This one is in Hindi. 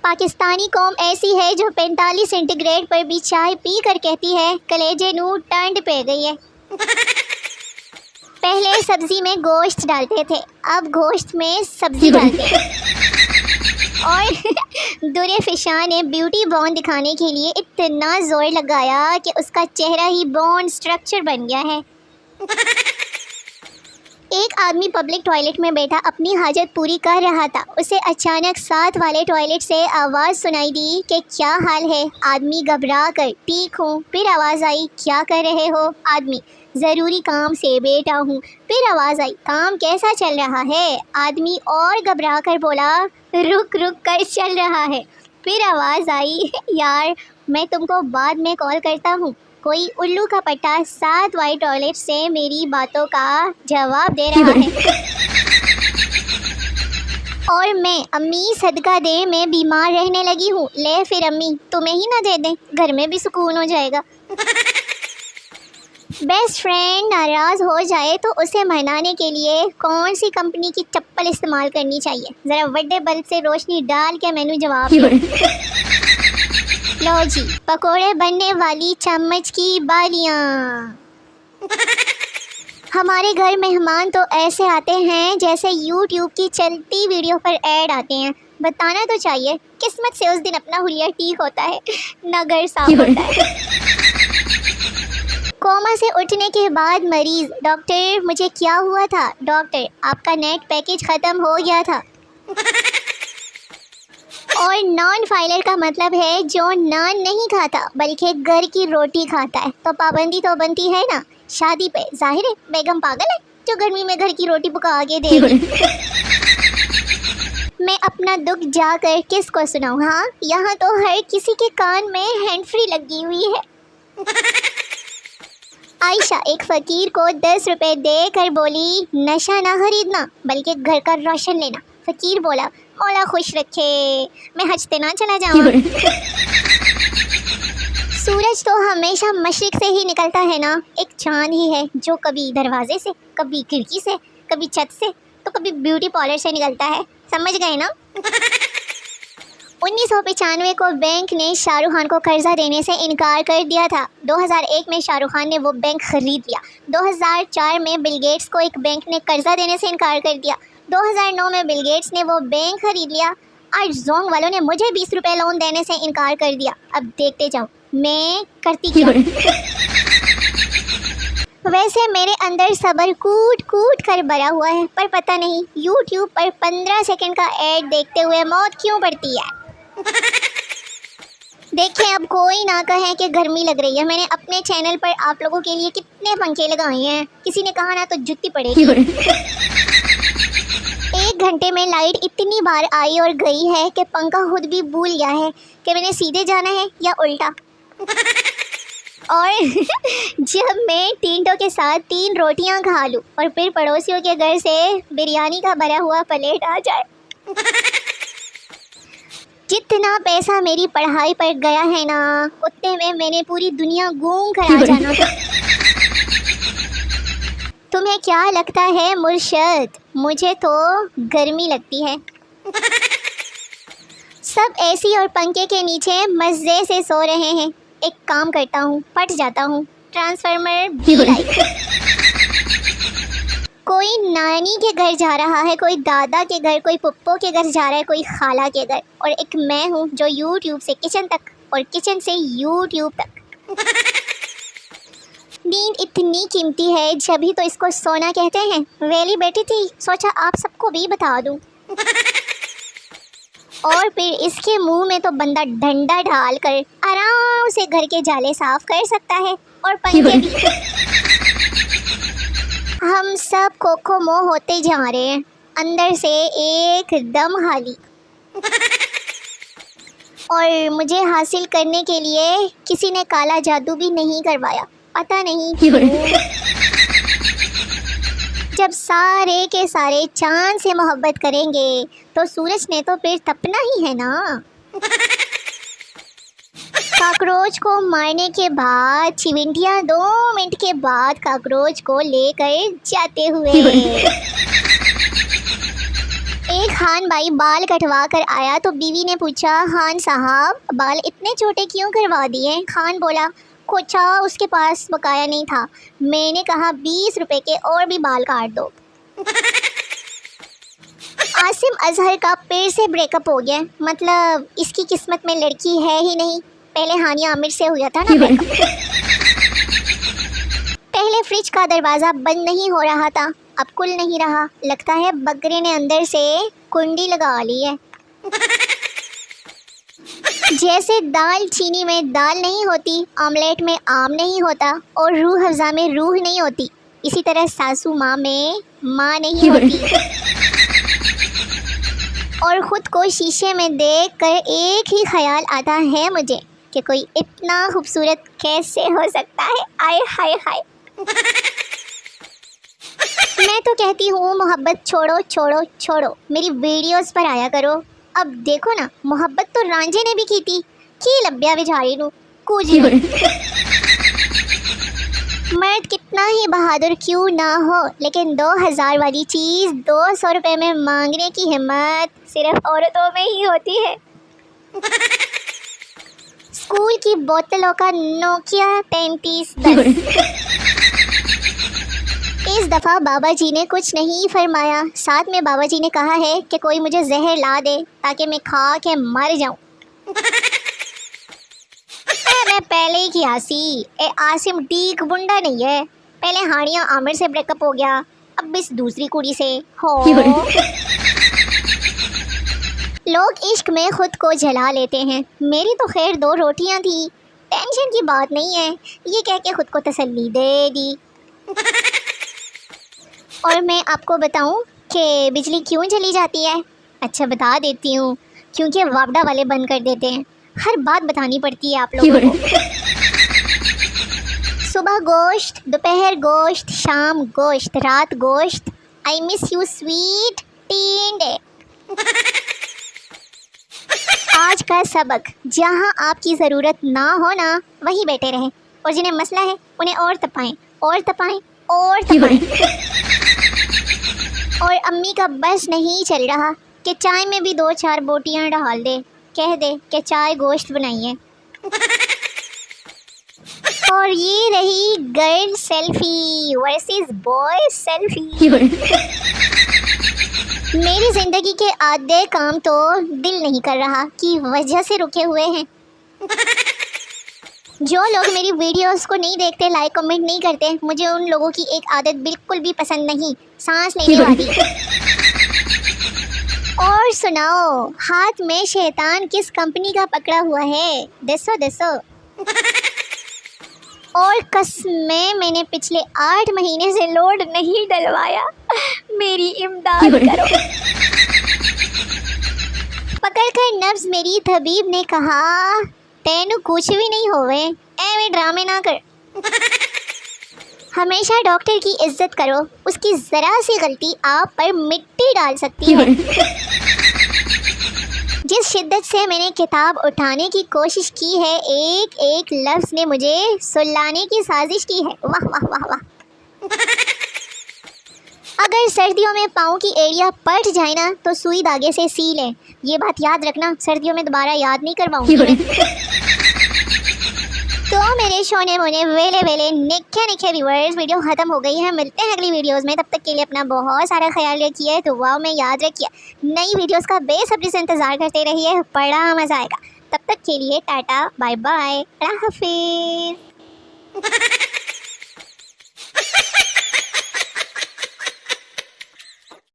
पाकिस्तानी कौम ऐसी है जो 45 सेंटीग्रेड पर भी चाय पी कर कहती है कलेजे नू ठंड पे गई है। पहले सब्जी में गोश्त डालते थे, अब गोश्त में सब्जी डालते हैं। और दुरे फिशा ने ब्यूटी बॉन्ड दिखाने के लिए इतना जोर लगाया कि उसका चेहरा ही बॉन्ड स्ट्रक्चर बन गया है। एक आदमी पब्लिक टॉयलेट में बैठा अपनी हाजत पूरी कर रहा था। उसे अचानक साथ वाले टॉयलेट से आवाज़ सुनाई दी कि क्या हाल है। आदमी घबरा कर ठीक हूँ। फिर आवाज़ आई क्या कर रहे हो। आदमी ज़रूरी काम से बेटा हूँ। फिर आवाज़ आई काम कैसा चल रहा है। आदमी और घबरा कर बोला रुक रुक कर चल रहा है। फिर आवाज़ आई यार मैं तुमको बाद में कॉल करता हूँ। कोई उल्लू का पट्टा साथ वाले टॉयलेट से मेरी बातों का जवाब दे रहा है। और मैं अम्मी सदका दे मैं बीमार रहने लगी हूँ। ले फिर अम्मी तुम्हें ही ना दे दें, घर में भी सुकून हो जाएगा। बेस्ट फ्रेंड नाराज़ हो जाए तो उसे मनाने के लिए कौन सी कंपनी की चप्पल इस्तेमाल करनी चाहिए। ज़रा बड़े बल्ब से रोशनी डाल के मैंने जवाब दिया। लो जी पकोड़े बनने वाली चम्मच की बालियाँ। हमारे घर मेहमान तो ऐसे आते हैं जैसे यूट्यूब की चलती वीडियो पर ऐड आते हैं। बताना तो चाहिए किस्मत से उस दिन अपना हुलिया ठीक होता है ना घर साफ होता है। कोमा से उठने के बाद मरीज डॉक्टर मुझे क्या हुआ था। डॉक्टर आपका नेट पैकेज ख़त्म हो गया था। और नॉन फाइलर का मतलब है जो नान नहीं खाता बल्कि घर की रोटी खाता है। तो पाबंदी तो बनती है ना शादी पे। जाहिर है बेगम पागल है जो गर्मी में घर की रोटी पका के दे। मैं अपना दुख जाकर किसको सुनाऊं। हाँ यहाँ तो हर किसी के कान में हैंड फ्री लगी हुई है। आयशा एक फ़कीर को 10 रुपए देकर बोली नशा ना खरीदना बल्कि घर का राशन लेना। फ़कीर बोला मौला खुश रखे मैं हज पे ना चला जाऊँ। सूरज तो हमेशा मशरिक से ही निकलता है ना। एक चांद ही है जो कभी दरवाजे से कभी खिड़की से कभी छत से तो कभी ब्यूटी पार्लर से निकलता है। समझ गए ना। 1995 को बैंक ने शाहरुख खान को कर्जा देने से इनकार कर दिया था। 2001 में शाहरुख खान ने वो बैंक खरीद लिया। 2004 में बिल गेट्स को एक बैंक ने कर्जा देने से इनकार कर दिया। 2009 में बिल गेट्स ने वो बैंक खरीद लिया। आज जोंग वालों ने मुझे 20 रुपए लोन देने से इनकार कर दिया। अब देखते जाओ मैं करती क्या। वैसे मेरे अंदर सब्र कूट कूट कर भरा हुआ है पर पता नहीं यूट्यूब पर 15 सेकंड का ऐड देखते हुए मौत क्यों पड़ती है। देखें अब कोई ना कहे कि गर्मी लग रही है। मैंने अपने चैनल पर आप लोगों के लिए कितने पंखे लगाए हैं। किसी ने कहा ना तो जुत्ती पड़ेगी। 1 घंटे में लाइट इतनी बार आई और गई है कि पंखा खुद भी भूल गया है कि मैंने सीधे जाना है या उल्टा। और जब मैं टींटों के साथ 3 रोटियां खा लूँ और फिर पड़ोसियों के घर से बिरयानी का भरा हुआ प्लेट आ जाए। जितना पैसा मेरी पढ़ाई पर गया है ना उतने में मैंने पूरी दुनिया घूम कर आ जाना था। तुम्हें क्या लगता है मुर्शद। मुझे तो गर्मी लगती है। सब एसी और पंखे के नीचे मज़े से सो रहे हैं। एक काम करता हूँ फट जाता हूँ। ट्रांसफार्मर भी लाइक। कोई नानी के घर जा रहा है, कोई दादा के घर, कोई पुप्पो के घर जा रहा है, कोई खाला के घर। और एक मैं हूँ जो यूट्यूब से किचन तक और किचन से यूट्यूब तक। नींद इतनी कीमती है जब ही तो इसको सोना कहते हैं। वेली बैठी थी सोचा आप सबको भी बता दूँ। और फिर इसके मुंह में तो बंदा डंडा ढाल कर आराम से घर के जाले साफ कर सकता है और पंखे भी। हम सब खोखो मोह होते जा रहे हैं अंदर से एकदम खाली। और मुझे हासिल करने के लिए किसी ने काला जादू भी नहीं करवाया। पता नहीं क्यों। जब सारे के सारे चांद से मोहब्बत करेंगे तो सूरज ने तो फिर तपना ही है ना। काकरोच को मारने के बाद चिविंटियाँ 2 मिनट के बाद काकरोच को लेकर जाते हुए। एक खान भाई बाल कटवा कर आया तो बीवी ने पूछा, खान साहब बाल इतने छोटे क्यों करवा दिए? खान बोला, कोचा उसके पास बकाया नहीं था, मैंने कहा 20 रुपए के और भी बाल काट दो। आसिम अजहर का फिर से ब्रेकअप हो गया, मतलब इसकी किस्मत में लड़की है ही नहीं। पहले हानिया आमिर से हुआ था ना ब्रेकअप। पहले फ्रिज का दरवाज़ा बंद नहीं हो रहा था, अब कुल नहीं रहा, लगता है बकरे ने अंदर से कुंडी लगा ली है। जैसे दाल चीनी में दाल नहीं होती, ऑमलेट में आम नहीं होता और रूह अफ़ज़ा में रूह नहीं होती, इसी तरह सासू माँ में माँ नहीं होती। और ख़ुद को शीशे में देख कर एक ही ख्याल आता है मुझे कि कोई इतना खूबसूरत कैसे हो सकता है। आए हाय हाय। मैं तो कहती हूँ मोहब्बत छोड़ो छोड़ो छोड़ो, मेरी वीडियोस पर आया करो। अब देखो ना, मोहब्बत तो रांझे ने भी की लब्बिया बेचारी नू कूजी। मर्द कितना ही बहादुर क्यों ना हो, लेकिन 2000 वाली चीज़ 200 रुपये में मांगने की हिम्मत सिर्फ औरतों में ही होती है। स्कूल की बोतलों का नोकिया 3510। इस दफ़ा बाबा जी ने कुछ नहीं फरमाया, साथ में बाबा जी ने कहा है कि कोई मुझे जहर ला दे ताकि मैं खा के मर जाऊं। मैं पहले ही कियासी, आसिम ठीक बुंडा नहीं है। पहले हानिया आमिर से ब्रेकअप हो गया, अब इस दूसरी कुड़ी से हो। लोग इश्क में खुद को जला लेते हैं, मेरी तो खैर 2 रोटियां थी, टेंशन की बात नहीं है, ये कह के खुद को तसल्ली दे दी। और मैं आपको बताऊं कि बिजली क्यों चली जाती है? अच्छा बता देती हूँ, क्योंकि वापडा वाले बंद कर देते हैं। हर बात बतानी पड़ती है आप लोगों को। सुबह गोश्त, दोपहर गोश्त, शाम गोश्त, रात गोश्त। I miss you sweet tin day. आज का सबक, जहाँ आपकी ज़रूरत ना हो ना वहीं बैठे रहें, और जिन्हें मसला है उन्हें और तपाएं और तपाएं और तपाएं। और अम्मी का बस नहीं चल रहा कि चाय में भी 2-4 बोटियां डाल दे, कह दे कि चाय गोश्त बनाई है। और ये रही girl selfie versus boy selfie. मेरी ज़िंदगी के आधे काम तो दिल नहीं कर रहा की वजह से रुके हुए हैं। जो लोग मेरी वीडियोस को नहीं देखते, लाइक कमेंट नहीं करते, मुझे उन लोगों की एक आदत बिल्कुल भी पसंद नहीं, सांस लेने वाली। और सुनाओ, हाथ में शैतान किस कंपनी का पकड़ा हुआ है? दसो। और कसमें मैंने पिछले 8 महीने से लोड नहीं डलवाया, मेरी इमदाद करो। पकड़ कर नब्ज मेरी तबीब ने कहा, तेनू कुछ भी नहीं होवे, एवे ड्रामे ना कर। हमेशा डॉक्टर की इज्जत करो, उसकी ज़रा सी गलती आप पर मिट्टी डाल सकती है। जिस शिद्दत से मैंने किताब उठाने की कोशिश की है, एक एक लफ्ज़ ने मुझे सुलाने की साजिश की है। वाह वाह वाह वाह। अगर सर्दियों में पाँव की एड़ियाँ पट जाए ना तो सुई धागे से सी लें, ये बात याद रखना, सर्दियों में दोबारा याद नहीं करवाऊंगी मैं। तो मेरे शोने मोने वेले निखे व्यूअर्स, वीडियो ख़त्म हो गई है, मिलते हैं अगली वीडियोस में। तब तक के लिए अपना बहुत सारा ख्याल रखिए, दुआओं में याद रखिए, नई वीडियोस का बेसब्री से इंतज़ार करते रहिए, बड़ा मज़ा आएगा। तब तक के लिए टाटा बाय बाय, अल्लाह हाफिज़।